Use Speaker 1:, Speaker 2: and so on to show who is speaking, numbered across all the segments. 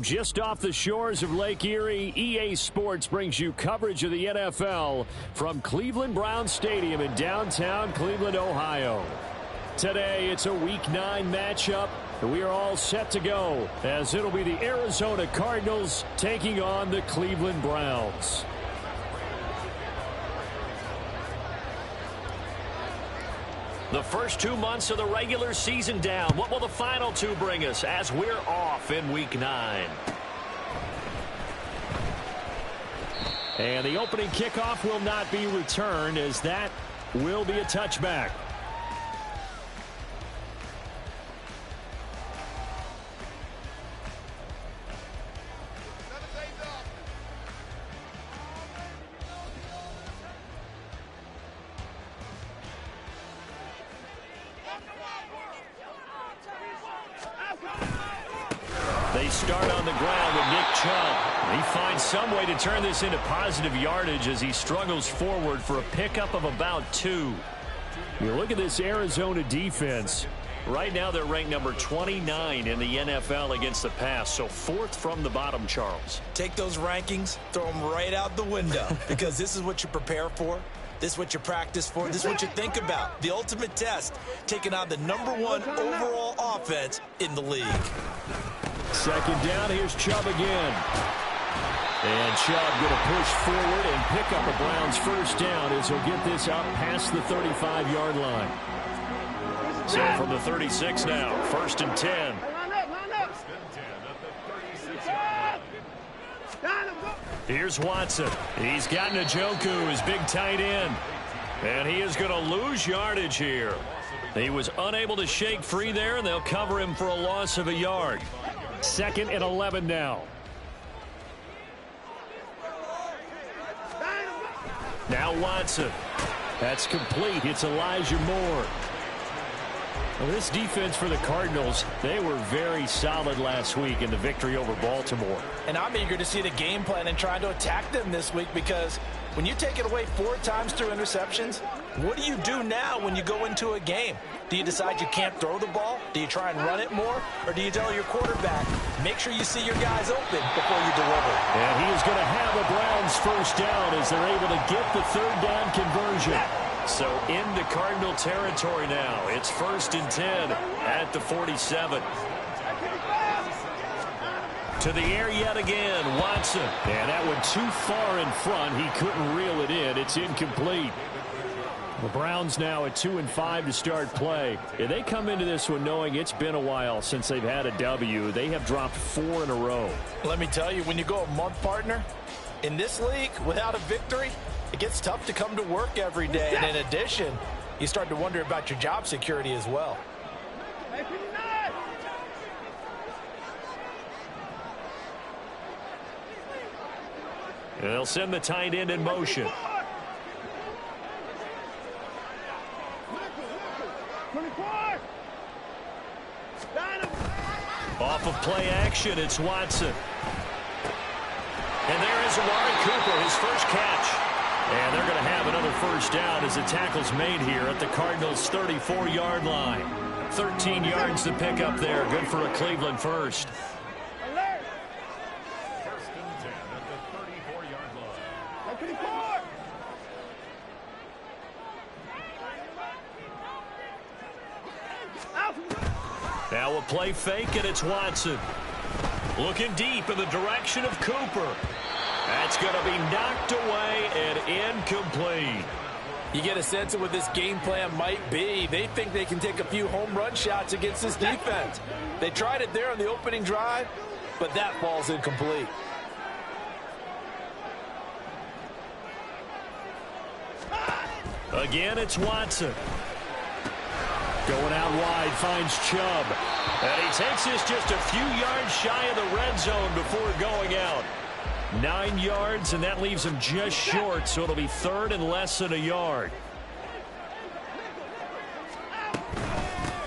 Speaker 1: Just off the shores of Lake Erie, EA Sports brings you coverage of the NFL from Cleveland Browns Stadium in downtown Cleveland, Ohio. Today, it's a Week 9 matchup, and we are all set to go, as it'll be the Arizona Cardinals taking on the Cleveland Browns. The first 2 months of the regular season down. What will the final two bring us as we're off in Week 9? And the opening kickoff will not be returned, as that will be a touchback. They start on the ground with Nick Chubb. He finds some way to turn this into positive yardage as he struggles forward for a pickup of about 2. You look at this Arizona defense. Right now they're ranked number 29 in the NFL against the pass, so 4th from the bottom, Charles.
Speaker 2: Take those rankings, throw them right out the window, because this is what you prepare for. This is what you practice for. This is what you think about. The ultimate test, taking on the #1 overall offense in the league.
Speaker 1: Second down, here's Chubb again. And Chubb going to push forward and pick up a Browns first down as he'll get this out past the 35-yard line. So from the 36 now, 1st and 10. Here's Watson. He's got Njoku, his big tight end. And he is going to lose yardage here. He was unable to shake free there, and they'll cover him for a loss of a yard. 2nd and 11 now. Now Watson. That's complete. It's Elijah Moore. Well, this defense for the Cardinals, they were very solid last week in the victory over Baltimore.
Speaker 3: And I'm eager to see the game plan and trying to attack them this week, because when you take it away 4 times through interceptions, what do you do now when you go into a game? Do you decide you can't throw the ball? Do you try and run it more? Or do you tell your quarterback, make sure you see your guys open before you deliver?
Speaker 1: And he is going to have a Browns first down as they're able to get the 3rd down conversion. So into Cardinal territory now. It's 1st and 10 at the 47. To the air yet again, Watson. And that one too far in front. He couldn't reel it in. It's incomplete. The Browns now at 2-5 to start play. And they come into this one knowing it's been a while since they've had a W. They have dropped 4 in a row.
Speaker 3: Let me tell you, when you go a month, partner, in this league, without a victory, it gets tough to come to work every day. And in addition, you start to wonder about your job security as well.
Speaker 1: They'll send the tight end in motion. Off of play action, it's Watson. And there is Amari Cooper, his first catch. And they're going to have another first down as the tackle's made here at the Cardinals' 34-yard line. 13 yards to pick up there. Good for a Cleveland first. Now a play fake, and it's Watson. Looking deep in the direction of Cooper. That's going to be knocked away and incomplete.
Speaker 3: You get a sense of what this game plan might be. They think they can take a few home run shots against this defense. They tried it there on the opening drive, but that ball's incomplete.
Speaker 1: Again, it's Watson. Going out wide, finds Chubb. And he takes this just a few yards shy of the red zone before going out. 9 yards, and that leaves him just short, so it'll be 3rd and less than a yard.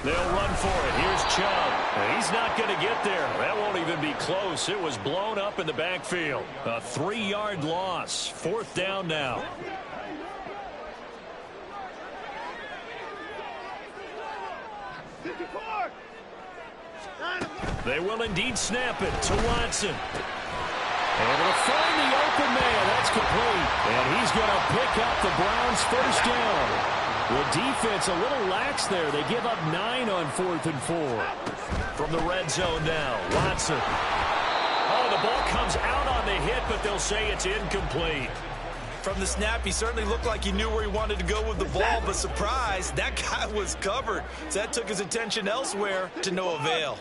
Speaker 1: They'll run for it. Here's Chubb. He's not going to get there. That won't even be close. It was blown up in the backfield. A 3-yard loss. 4th down now. They will indeed snap it to Watson. Able to find the open man. That's complete. And he's going to pick up the Browns' first down. The defense a little lax there. They give up 9 on 4th and 4. From the red zone now, Watson. Oh, the ball comes out on the hit, but they'll say it's incomplete.
Speaker 2: From the snap, he certainly looked like he knew where he wanted to go with the ball, but surprise, that guy was covered. So that took his attention elsewhere to no avail.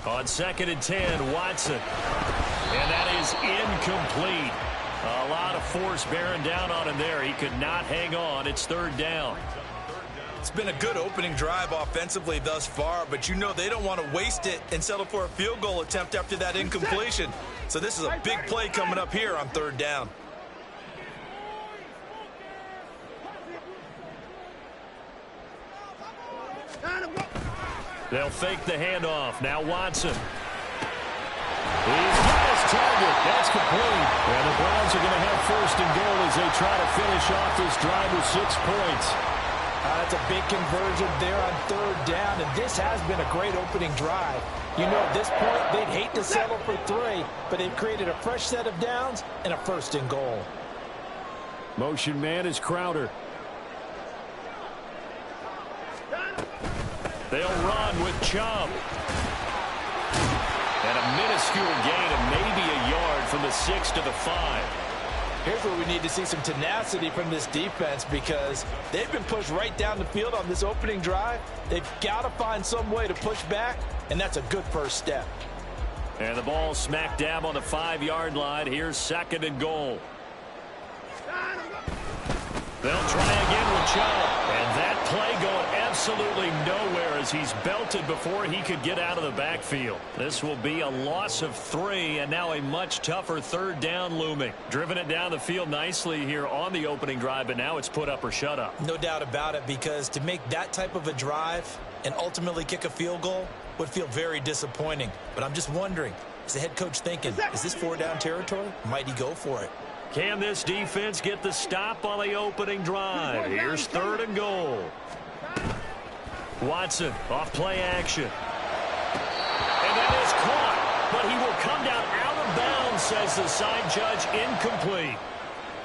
Speaker 1: On 2nd and 10, Watson. And that is incomplete. A lot of force bearing down on him there. He could not hang on. It's 3rd down.
Speaker 2: It's been a good opening drive offensively thus far, but you know they don't want to waste it and settle for a field goal attempt after that incompletion. So this is a big play coming up here on 3rd down.
Speaker 1: They'll fake the handoff. Now Watson. He's got his target. That's complete. And the Browns are going to have 1st and goal as they try to finish off this drive with 6 points.
Speaker 3: That's a big conversion there on 3rd down, and this has been a great opening drive. You know, at this point, they'd hate to settle for 3, but they've created a fresh set of downs and a 1st and goal.
Speaker 1: Motion man is Crowder. They'll run with Chubb. And a minuscule gain of maybe a yard from the 6 to the 5.
Speaker 3: Here's where we need to see some tenacity from this defense because they've been pushed right down the field on this opening drive. They've got to find some way to push back, and that's a good first step.
Speaker 1: And the ball smack dab on the 5-yard line. Here's 2nd and goal. They'll try again with Chubb. And that play going absolutely nowhere as he's belted before he could get out of the backfield. This will be a loss of 3, and now a much tougher 3rd down looming. Driven it down the field nicely here on the opening drive, but now it's put up or shut up.
Speaker 2: No doubt about it, because to make that type of a drive and ultimately kick a field goal would feel very disappointing. But I'm just wondering, is the head coach thinking, is this 4-down territory? Might he go for it?
Speaker 1: Can this defense get the stop on the opening drive? Here's 3rd and goal. Watson off play action. And that is caught, but he will come down out of bounds, says the side judge. Incomplete.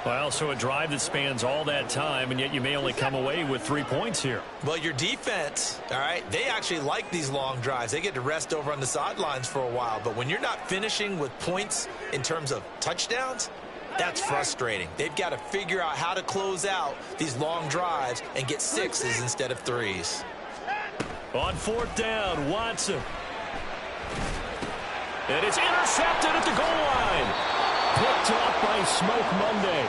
Speaker 1: Well, so a drive that spans all that time, and yet you may only come away with 3 points here.
Speaker 2: Well, your defense, all right, they actually like these long drives. They get to rest over on the sidelines for a while. But when you're not finishing with points in terms of touchdowns, that's frustrating. They've got to figure out how to close out these long drives and get 6s instead of 3s.
Speaker 1: On 4th down, Watson. And it's intercepted at the goal line. Picked up by Smoke Monday.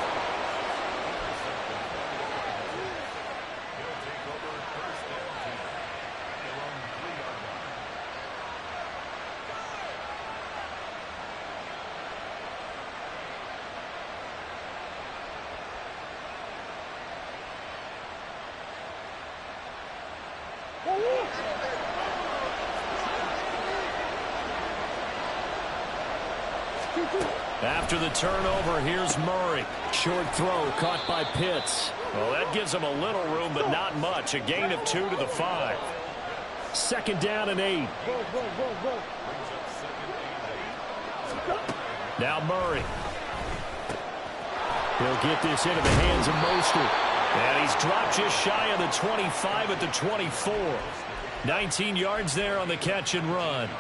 Speaker 1: After the turnover, here's Murray. Short throw caught by Pitts. Well, that gives them a little room, but not much. A gain of 2 to the 5. 2nd down and 8. Now Murray. He'll get this into the hands of Mostert. And he's dropped just shy of the 25 at the 24. 19 yards there on the catch and run.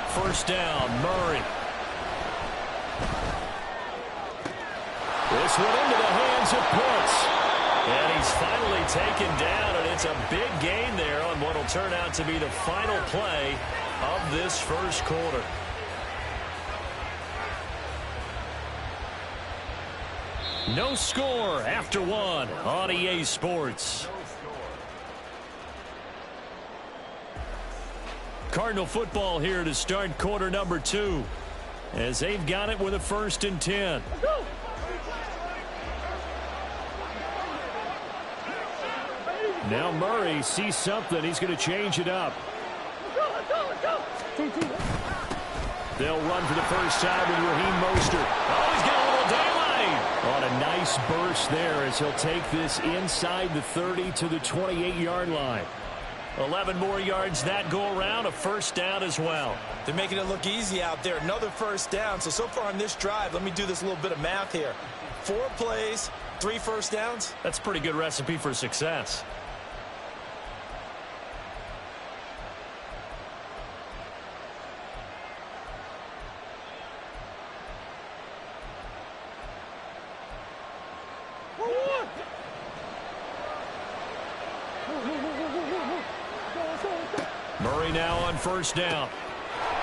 Speaker 1: First down, Murray. This one into the hands of Pitts. And he's finally taken down, and it's a big gain there on what will turn out to be the final play of this first quarter. No score after 1 on EA Sports. Cardinal football here to start quarter number 2 as they've got it with a 1st and 10. Now Murray sees something. He's going to change it up. They'll run for the first time with Raheem Mostert. Oh, he's got a little daylight. On a nice burst there as he'll take this inside the 30 to the 28-yard line. 11 more yards that go around, a first down as well.
Speaker 2: They're making it look easy out there. Another first down. So far on this drive, let me do this little bit of math here. 4 plays, 3 first downs.
Speaker 1: That's a pretty good recipe for success. Murray now on first down.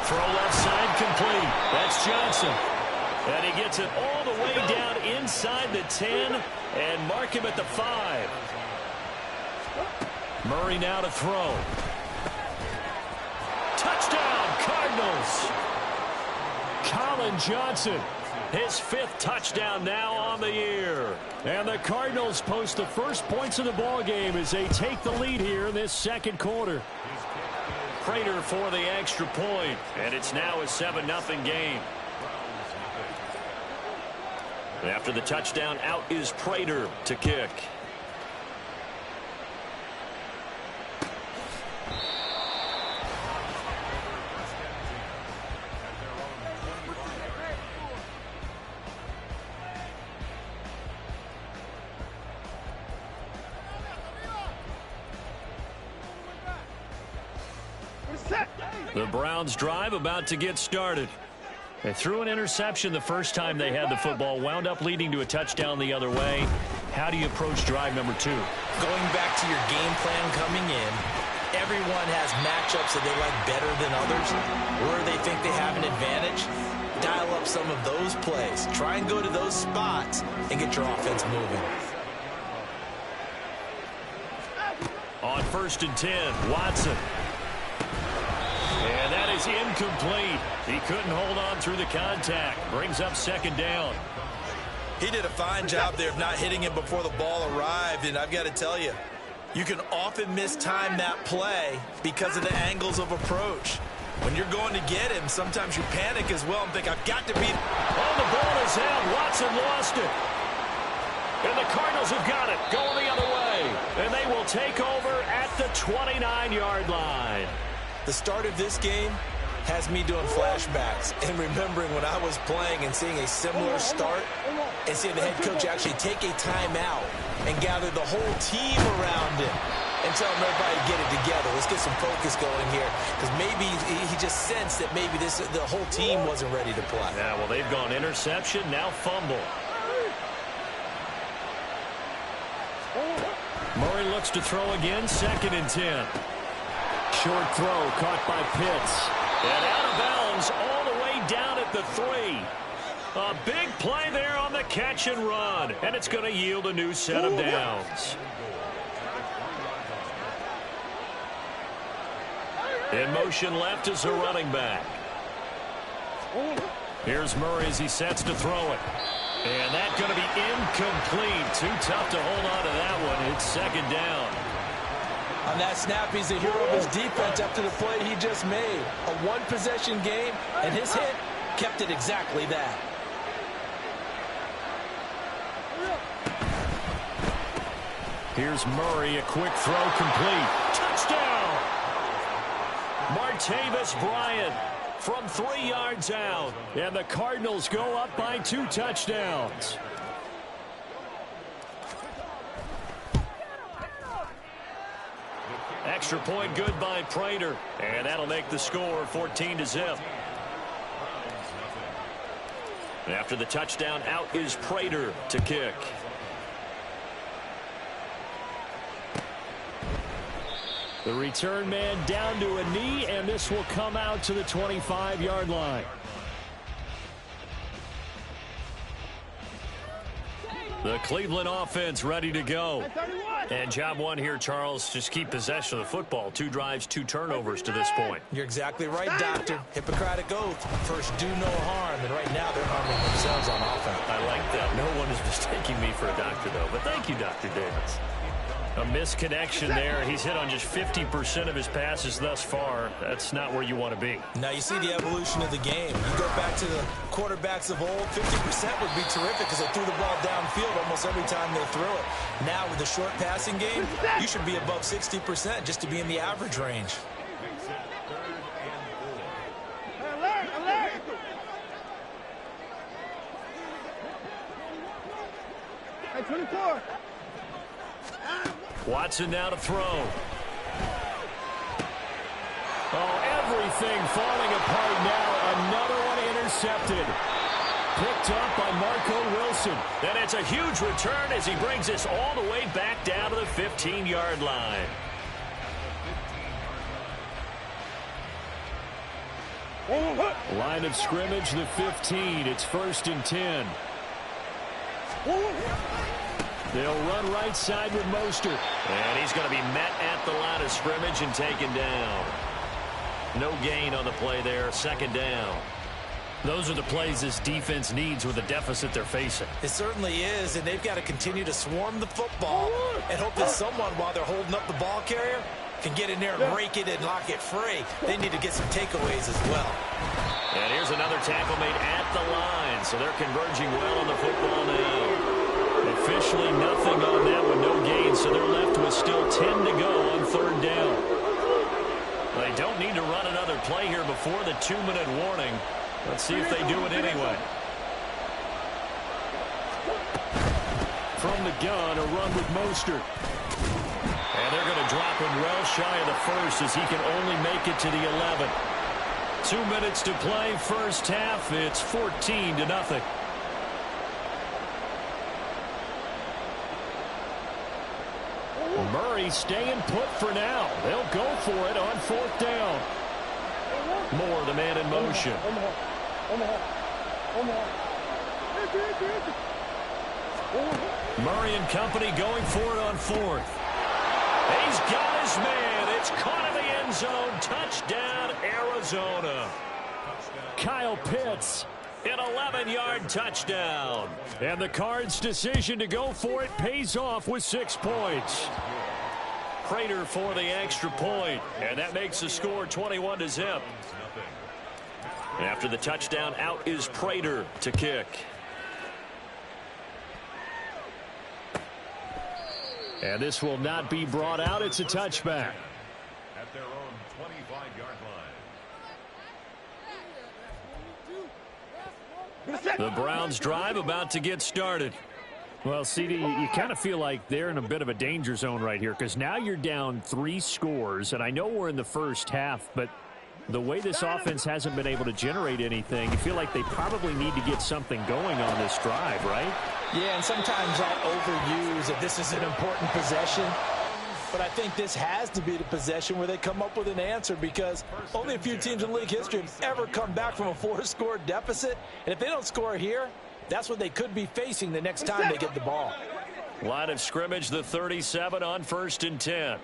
Speaker 1: Throw left side complete. That's Johnson. And he gets it all the way down inside the 10 and mark him at the 5. Murray now to throw. Touchdown, Cardinals. Colin Johnson, his 5th touchdown now on the year. And the Cardinals post the first points of the ball game as they take the lead here in this second quarter. Prater for the extra point, and it's now a 7-0 game. After the touchdown, out is Prater to kick. The Browns drive about to get started. They threw an interception the first time they had the football, wound up leading to a touchdown the other way. How do you approach drive number 2?
Speaker 2: Going back to your game plan coming in, everyone has matchups that they like better than others, where they think they have an advantage. Dial up some of those plays. Try and go to those spots and get your offense moving.
Speaker 1: On 1st and 10, Watson. And that is incomplete. He couldn't hold on through the contact. Brings up 2nd down.
Speaker 2: He did a fine job there of not hitting him before the ball arrived, and I've got to tell you, you can often mistime that play because of the angles of approach. When you're going to get him, sometimes you panic as well and think, I've got to beat.
Speaker 1: Oh, the ball is out. Watson lost it. And the Cardinals have got it going the other way. And they will take over at the 29-yard line.
Speaker 2: The start of this game has me doing flashbacks and remembering when I was playing and seeing a similar start and seeing the head coach actually take a timeout and gather the whole team around him and tell him everybody to get it together. Let's get some focus going here, because maybe he just sensed that maybe the whole team wasn't ready to play.
Speaker 1: Yeah, well, they've gone interception, now fumble. Murray looks to throw again, 2nd and 10. Short throw caught by Pitts. And out of bounds all the way down at the 3. A big play there on the catch and run. And it's going to yield a new set of downs. In motion left is a running back. Here's Murray as he sets to throw it. And that's going to be incomplete. Too tough to hold on to that one. It's 2nd down.
Speaker 2: On that snap, he's the hero of his defense after the play he just made. A one-possession game, and his hit kept it exactly that.
Speaker 1: Here's Murray, a quick throw complete. Touchdown! Martavis Bryant from 3 yards out. And the Cardinals go up by 2 touchdowns. Extra point good by Prater. And that'll make the score 14-0. After the touchdown, out is Prater to kick. The return man down to a knee, and this will come out to the 25-yard line. The Cleveland offense ready to go. And job one here, Charles, just keep possession of the football. 2 drives, 2 turnovers to this point.
Speaker 2: You're exactly right, Doctor. Hippocratic oath. First, do no harm. And right now, they're harming themselves on offense.
Speaker 1: I like that. No one is mistaking me for a doctor, though. But thank you, Dr. Davis. A misconnection there. He's hit on just 50% of his passes thus far. That's not where you want to be.
Speaker 2: Now you see the evolution of the game. You go back to the quarterbacks of old, 50% would be terrific because they threw the ball downfield almost every time they threw it. Now with the short passing game, you should be above 60% just to be in the average range.
Speaker 4: Hey, 24.
Speaker 1: Watson now to throw. Oh, everything falling apart now. Another one intercepted. Picked up by Marco Wilson. And it's a huge return as he brings us all the way back down to the 15-yard line. Line of scrimmage, the 15. It's 1st and 10. They'll run right side with Mostert. And he's going to be met at the line of scrimmage and taken down. No gain on the play there. 2nd down. Those are the plays this defense needs with the deficit they're facing.
Speaker 2: It certainly is, and they've got to continue to swarm the football and hope that someone, while they're holding up the ball carrier, can get in there and rake it and lock it free. They need to get some takeaways as well.
Speaker 1: And here's another tackle made at the line, so they're converging well on the football now. Officially nothing on that one, no gain, so they're left with still 10 to go on 3rd down. They don't need to run another play here before the 2-minute warning. Let's see if they do it anyway. From the gun, a run with Mostert. And they're going to drop him well shy of the 1st as he can only make it to the 11. 2 minutes to play, 1st half. It's 14-0. Murray staying put for now. They'll go for it on 4th down. Moore, the man in motion. Murray and company going for it on 4th. He's got his man. It's caught in the end zone. Touchdown, Arizona. Kyle Pitts, an 11-yard touchdown. And the Cards' decision to go for it pays off with 6 points. Prater for the extra point, and that makes the score 21-0. After the touchdown, out is Prater to kick. And this will not be brought out. It's a touchback.
Speaker 5: At their own 25-yard line.
Speaker 1: The Browns drive about to get started. Well, CD, you kind of feel like they're in a bit of a danger zone right here because now you're down 3 scores, and I know we're in the 1st half, but the way this offense hasn't been able to generate anything, you feel like they probably need to get something going on this drive, right?
Speaker 3: Yeah, and sometimes I overuse that this is an important possession. But I think this has to be the possession where they come up with an answer because only a few teams in league history have ever come back from a 4-score deficit. And if they don't score here, that's what they could be facing the next time they get the ball.
Speaker 1: Line of scrimmage, the 37 on 1st and 10.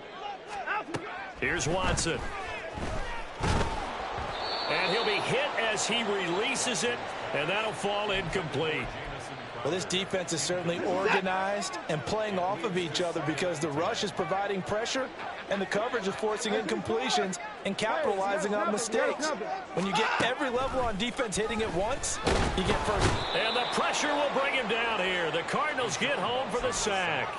Speaker 1: Here's Watson. And he'll be hit as he releases it, and that'll fall incomplete.
Speaker 3: Well, this defense is certainly organized and playing off of each other because the rush is providing pressure and the coverage is forcing incompletions and capitalizing on mistakes. When you get every level on defense hitting it once, you get first.
Speaker 1: And the pressure will bring him down here. The Cardinals get home for the sack.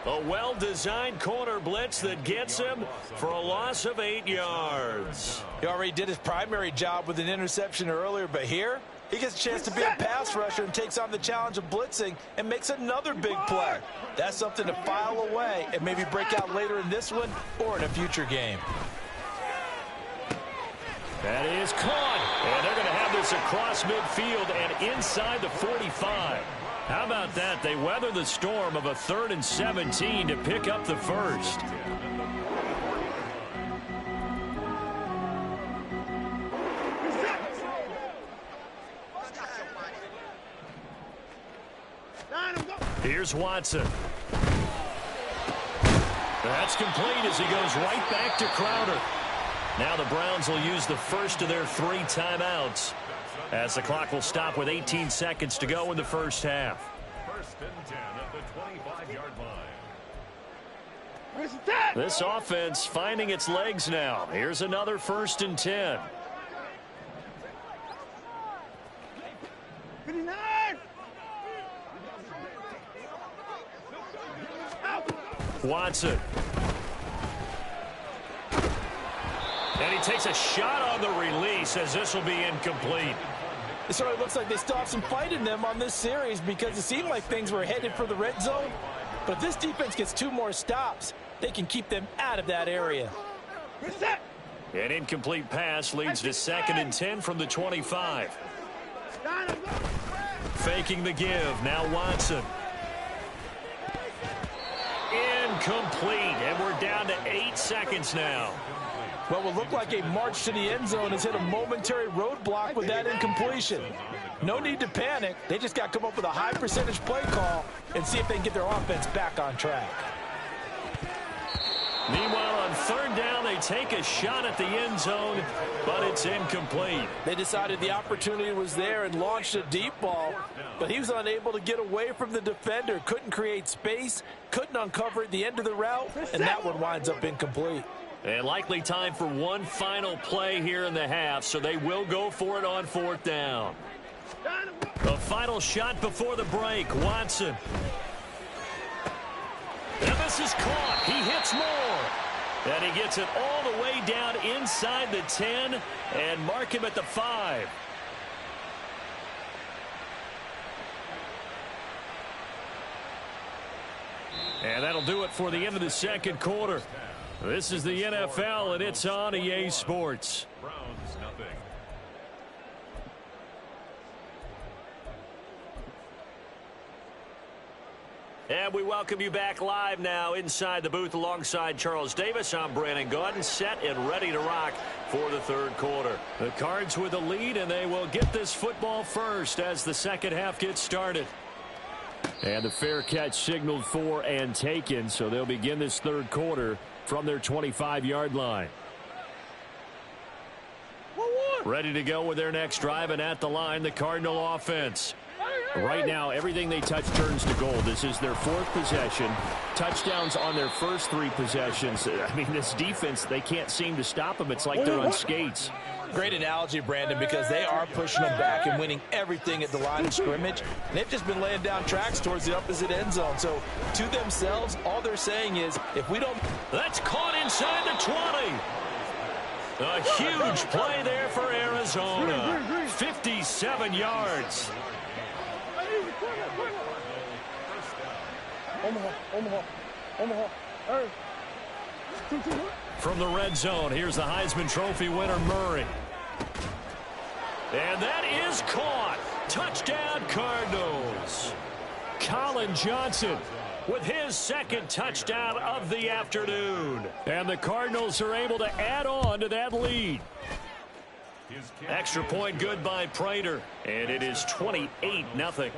Speaker 1: A well-designed corner blitz that gets him for a loss of 8 yards.
Speaker 3: He already did his primary job with an interception earlier, but here he gets a chance to be a pass rusher and takes on the challenge of blitzing and makes another big play. That's something to file away and maybe break out later in this one or in a future game.
Speaker 1: That is caught. And they're going to have this across midfield and inside the 45. How about that? They weather the storm of a 3rd and 17 to pick up the 1st. Here's Watson. That's complete as he goes right back to Crowder. Now the Browns will use the first of their 3 timeouts as the clock will stop with 18 seconds to go in the 1st half.
Speaker 5: 1st and 10 at the 25-yard line.
Speaker 1: This offense finding its legs now. Here's another 1st and 10.
Speaker 4: 59.
Speaker 1: Watson. And he takes a shot on the release as this will be incomplete.
Speaker 3: It certainly looks like they still have some fight in them on this series because it seemed like things were headed for the red zone. But if this defense gets 2 more stops, they can keep them out of that area.
Speaker 1: An incomplete pass leads to 2nd and 10 from the 25. Faking the give. Now Watson. Incomplete. And we're down to 8 seconds now.
Speaker 3: What will look like a march to the end zone has hit a momentary roadblock with that incompletion. No need to panic. They just got to come up with a high percentage play call and see if they can get their offense back on track.
Speaker 1: Meanwhile, on 3rd down, they take a shot at the end zone, but it's incomplete.
Speaker 3: They decided the opportunity was there and launched a deep ball, but he was unable to get away from the defender, couldn't create space, couldn't uncover at the end of the route, and that one winds up incomplete.
Speaker 1: And likely time for one final play here in the half, so they will go for it on 4th down. The final shot before the break, Watson. And this is caught. He hits more. And he gets it all the way down inside the 10 and mark him at the 5. And that'll do it for the end of the 2nd quarter. This is the NFL, and it's on EA Sports.
Speaker 5: Browns nothing.
Speaker 1: And we welcome you back live now inside the booth alongside Charles Davis. I'm Brandon Gaudin, set and ready to rock for the 3rd quarter. The Cards with the lead, and they will get this football first as the 2nd half gets started. And the fair catch signaled for and taken, so they'll begin this 3rd quarter from their 25-yard line. Ready to go with their next drive, and at the line, the Cardinal offense. Right now, everything they touch turns to gold. This is their 4th possession. Touchdowns on their first 3 possessions. I mean, this defense, they can't seem to stop them. It's like they're on skates.
Speaker 3: Great analogy, Brandon, because they are pushing them back and winning everything at the line of scrimmage. And they've just been laying down tracks towards the opposite end zone. So, to themselves, all they're saying is, if we don't...
Speaker 1: That's caught inside the 20. A huge play there for Arizona. 57 yards.
Speaker 4: Omaha.
Speaker 1: From the red zone, here's the Heisman Trophy winner, Murray. And that is caught. Touchdown, Cardinals. Colin Johnson with his 2nd touchdown of the afternoon. And the Cardinals are able to add on to that lead. Extra point good by Prater. And it is 28-0.
Speaker 5: 28. Browns nothing.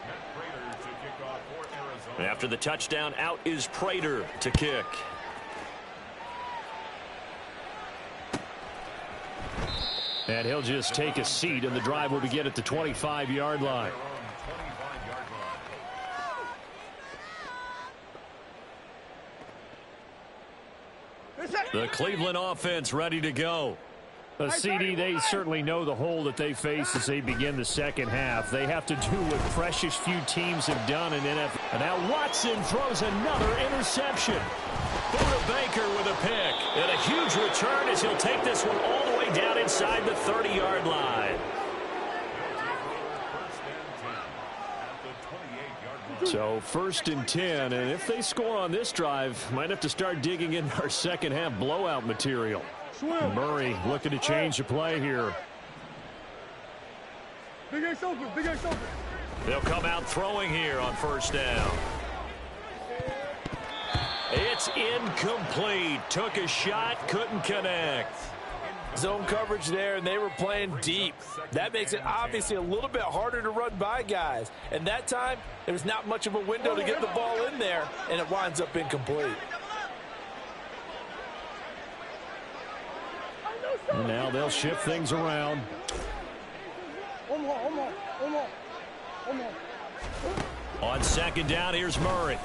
Speaker 5: Matt Prater to kick off for Arizona.
Speaker 1: After the touchdown, out is Prater to kick. And he'll just take a seat, and the drive will begin at the 25-yard line. The Cleveland offense ready to go. CD, they certainly know the hole that they face as they begin the 2nd half. They have to do what precious few teams have done in NFL. And now Watson throws another interception. Buda Baker with a pick. And a huge return as he'll take this one all the way down inside the 30-yard line. So 1st and 10, and if they score on this drive, might have to start digging in our 2nd half blowout material. Murray looking to change the play here.
Speaker 4: Big X open.
Speaker 1: They'll come out throwing here on 1st down. It's incomplete. Took a shot, couldn't connect.
Speaker 3: Zone coverage there, and they were playing deep. That makes it obviously a little bit harder to run by guys. And that time, there was not much of a window to get the ball in there, and it winds up incomplete.
Speaker 1: And now they'll shift things around. On second down, here's Murray.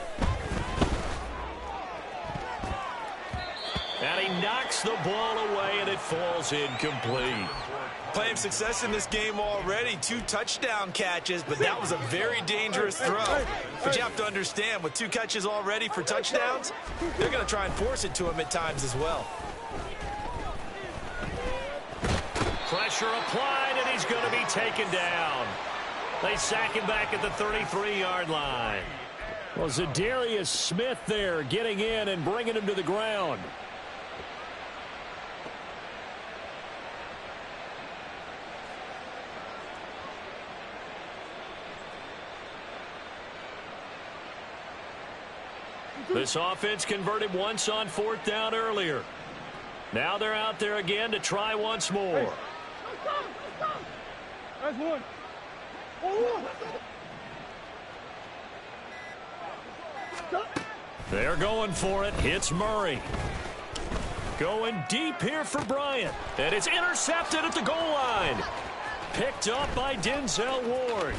Speaker 1: And he knocks the ball away, and it falls incomplete.
Speaker 2: Playing success in this game already. 2 touchdown catches, but that was a very dangerous throw. But you have to understand, with 2 catches already for touchdowns, they're going to try and force it to him at times as well.
Speaker 1: Pressure applied, and he's going to be taken down. They sack him back at the 33-yard line. Well, Zadarius Smith there getting in and bringing him to the ground. This offense converted once on 4th down earlier. Now they're out there again to try once more.
Speaker 4: That's one.
Speaker 1: They're going for it. It's Murray. Going deep here for Bryant. And it's intercepted at the goal line. Picked up by Denzel Ward.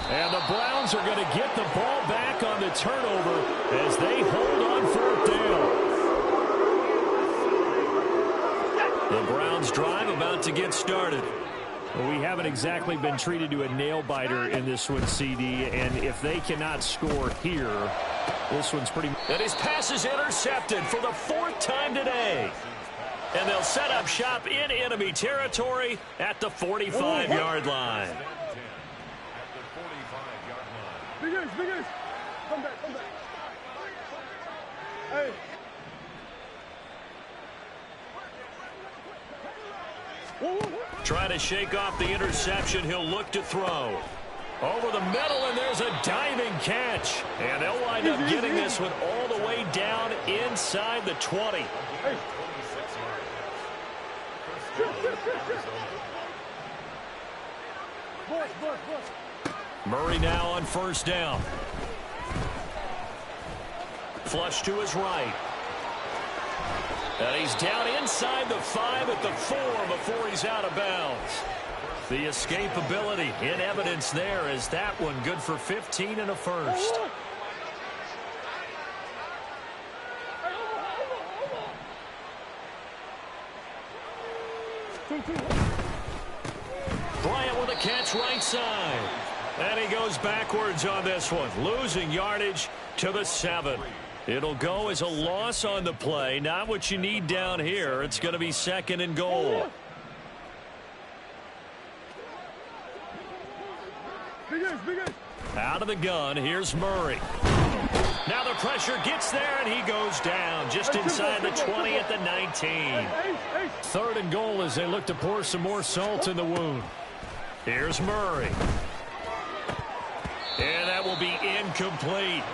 Speaker 1: And the Browns are going to get the ball back on the turnover as they hold on 4th down. The Browns drive about to get started. Well, we haven't exactly been treated to a nail-biter in this one, CD, and if they cannot score here, this one's pretty... And his pass is intercepted for the 4th time today. And they'll set up shop in enemy territory at the 45-yard line.
Speaker 4: Big Ace. Come back. Hey.
Speaker 1: Trying to shake off the interception. He'll look to throw. Over the middle, and there's a diving catch. And they'll wind up getting this one all the way down inside the 20.
Speaker 4: Hey. Boys.
Speaker 1: Murray now on 1st down. Flush to his right. And he's down inside the 5 at the 4 before he's out of bounds. The escapability in evidence there is that one good for 15 and a first. Bryant with a catch right side. And he goes backwards on this one, losing yardage to the 7. It'll go as a loss on the play. Not what you need down here. It's going to be 2nd and goal.
Speaker 4: Big Ace.
Speaker 1: Out of the gun, here's Murray. Now the pressure gets there, and he goes down just inside the 20 at the 19. 3rd and goal as they look to pour some more salt in the wound. Here's Murray. And that will be incomplete.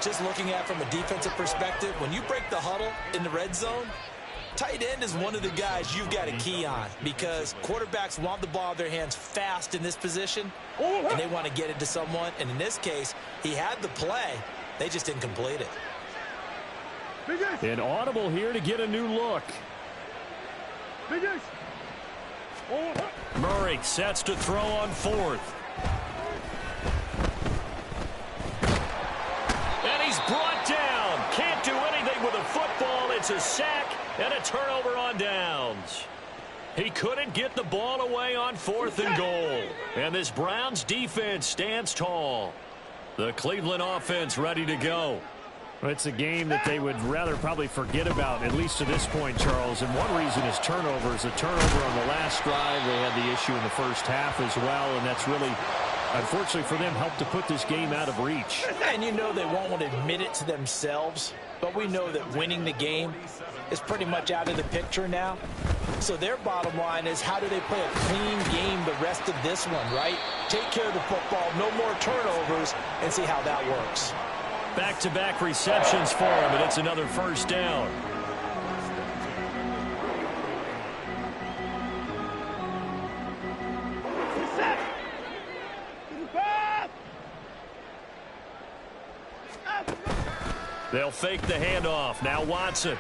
Speaker 2: Just looking at it from a defensive perspective, when you break the huddle in the red zone, tight end is one of the guys you've got to key on because quarterbacks want the ball in their hands fast in this position, and they want to get it to someone. And in this case, he had the play. They just didn't complete it.
Speaker 1: An audible here to get a new look. Murray sets to throw on 4th. And he's brought down. Can't do anything with a football. It's a sack and a turnover on downs. He couldn't get the ball away on 4th and goal. And this Browns defense stands tall. The Cleveland offense ready to go. Well, it's a game that they would rather probably forget about, at least to this point, Charles. And one reason is turnovers. A turnover on the last drive. They had the issue in the first half as well, and that's really, unfortunately for them, helped to put this game out of reach.
Speaker 3: And you know they won't want to admit it to themselves, but we know that winning the game is pretty much out of the picture now. So their bottom line is, how do they play a clean game the rest of this one, right? Take care of the football, no more turnovers, and see how that works.
Speaker 1: Back-to-back receptions for him, and it's another 1st down. They'll fake the handoff. Now Watson.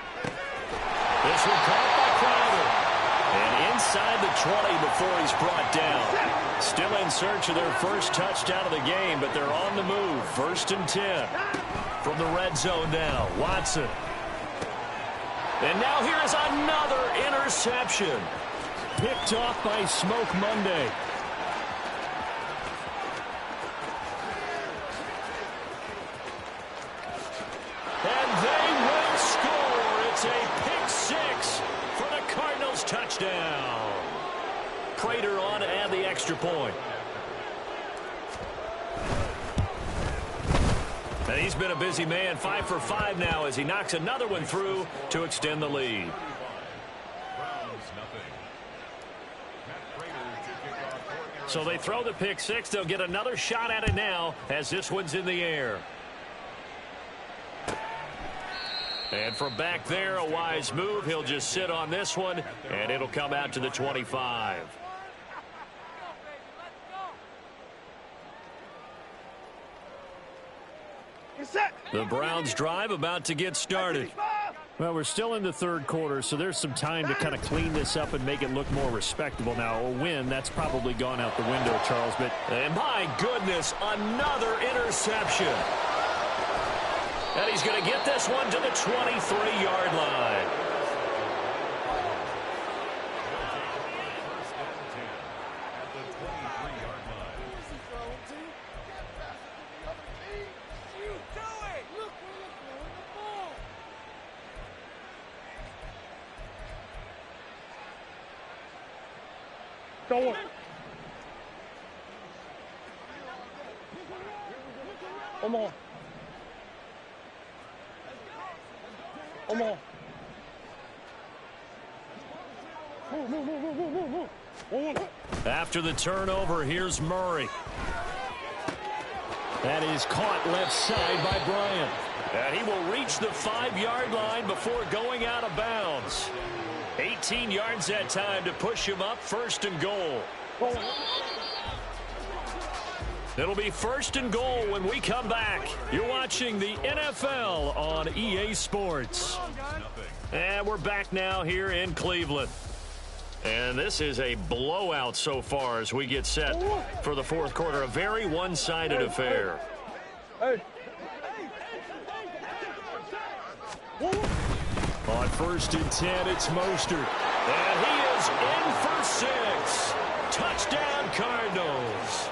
Speaker 1: This one caught by Crowder. And inside the 20 before he's brought down. Still in search of their first touchdown of the game, but they're on the move. 1st and 10. From the red zone now, Watson. And now here is another interception. Picked off by Smoke Monday. And they will score. It's a pick 6 for the Cardinals touchdown. Prater on to add the extra point. And he's been a busy man, 5 for 5 now as he knocks another one through to extend the lead. So they throw the pick 6. They'll get another shot at it now as this one's in the air. And from back there, a wise move. He'll just sit on this one, and it'll come out to the 25. The Browns drive about to get started. Well, we're still in the third quarter, so there's some time to kind of clean this up and make it look more respectable now. A win, that's probably gone out the window, Charles. But and my goodness, another interception. And he's going to get this one to the 23-yard line.
Speaker 4: Go on. Come on. Come on. Move.
Speaker 1: After the turnover, here's Murray. That is caught left side by Bryant. And he will reach the 5-yard line before going out of bounds. 18 yards that time to push him up. 1st and goal. It'll be 1st and goal when we come back. You're watching the NFL on EA Sports. And we're back now here in Cleveland. And this is a blowout so far as we get set for the fourth quarter. A very one-sided affair.
Speaker 4: Hey.
Speaker 1: On 1st and 10, it's Mostert. And he is in for 6. Touchdown, Cardinals.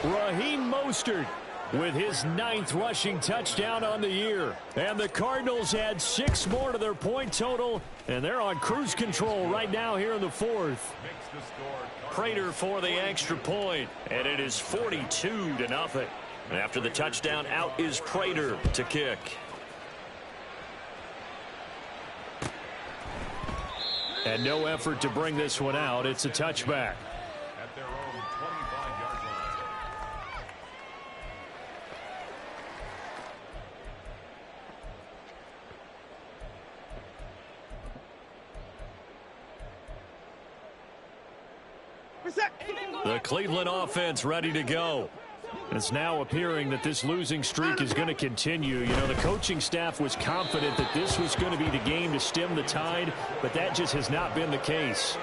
Speaker 1: Raheem Mostert with his 9th rushing touchdown on the year. And the Cardinals add 6 more to their point total, and they're on cruise control right now here in the 4th. Prater for the extra point, and it is 42-0. After the touchdown, out is Prater to kick. And no effort to bring this one out. It's a touchback.
Speaker 5: At their own 25-yard line.
Speaker 1: The Cleveland offense ready to go. It's now appearing that this losing streak is going to continue. You know, the coaching staff was confident that this was going to be the game to stem the tide, but that just has not been the case.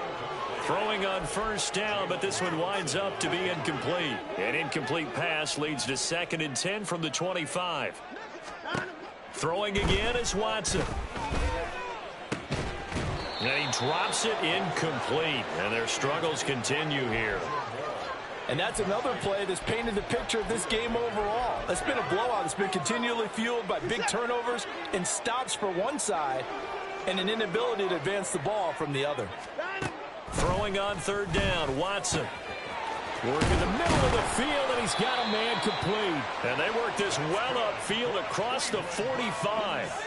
Speaker 1: Throwing on 1st down, but this one winds up to be incomplete. An incomplete pass leads to 2nd and 10 from the 25. Throwing again is Watson. And he drops it incomplete, and their struggles continue here.
Speaker 3: And that's another play that's painted the picture of this game overall. It's been a blowout. It's been continually fueled by big turnovers and stops for one side and an inability to advance the ball from the other.
Speaker 1: Throwing on 3rd down, Watson. Working in the middle of the field, and he's got a man complete. And they work this well upfield across the 45.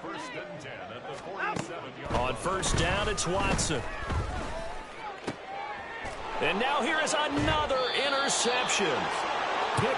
Speaker 5: 1st and 10 at the 47-yard line.
Speaker 1: On 1st down, it's Watson. And now here is another interception. Pick